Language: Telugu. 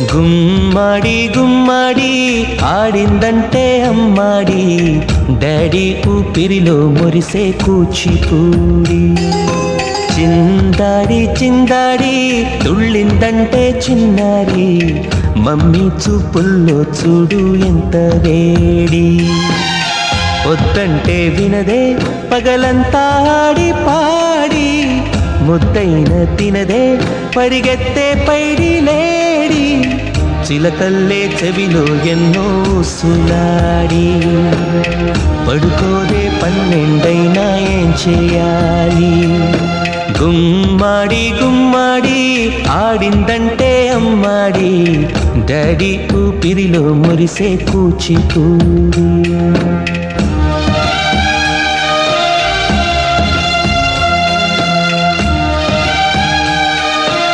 గుమ్మడి గుమ్మడి ఆడిందంటే అమ్మాడి, డాడీ ఊపిరిలో మురిసే కూచిపూడి. చిందాడి చిందాడి తుళ్ళిందంటే చిన్నారి, మమ్మీ చూపుల్లో చూడు ఎంత వేడి. వద్దంటే వినదే పగలంతా ఆడి పాడి, ముద్దైన తినదే పరిగెత్తే పైడి లేడి. చిలకల్లే చెవిలో ఎన్నో సులాడి, పడుకోదే పన్నెండైనా ఏం చేయాలి. గుమ్మాడి గుమ్మాడి ఆడిందంటే అమ్మాడి, డాడీ ఊపిరిలో మురిసే కూచిపూడి.